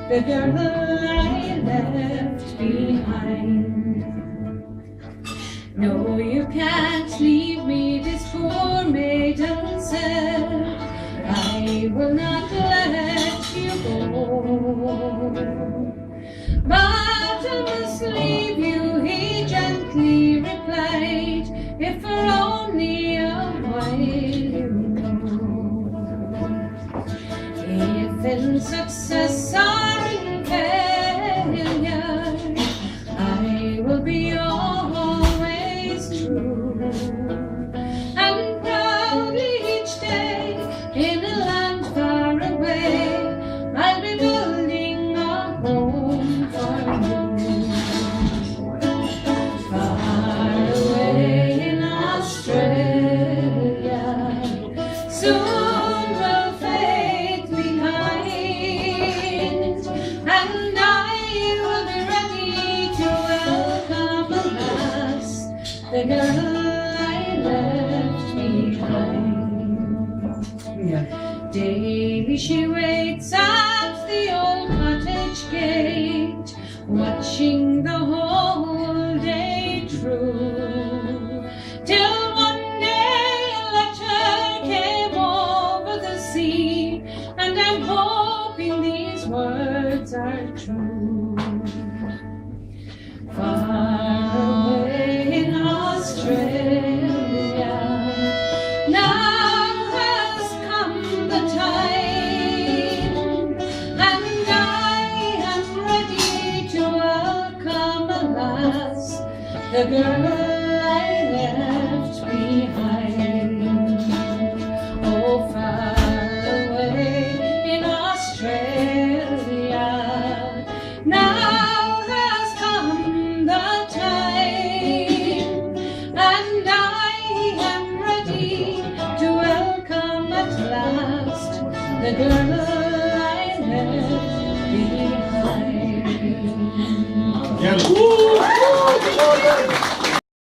the girl I left behind. No, you can't leave me, this poor maiden said. I will not let you go. But I must leave you, he gently replied, if for only a while you know. If in success or in failure, I will be always true, and proudly each day in a land far away, I'll be building a home for you. Far away in Australia, soon will fate be kind, and I will be ready to welcome at last the girl I left behind. Yeah. Daily she waits at the old cottage gate, watching the whole day through, till one day a letter came over the sea, and I'm hoping these words are true. Far away in Australia, now has come the time, and I am ready to welcome at last the girl I left behind. Oh, far away in Australia, now has come the time, and I am ready to welcome at last the girl I left behind. Yeah.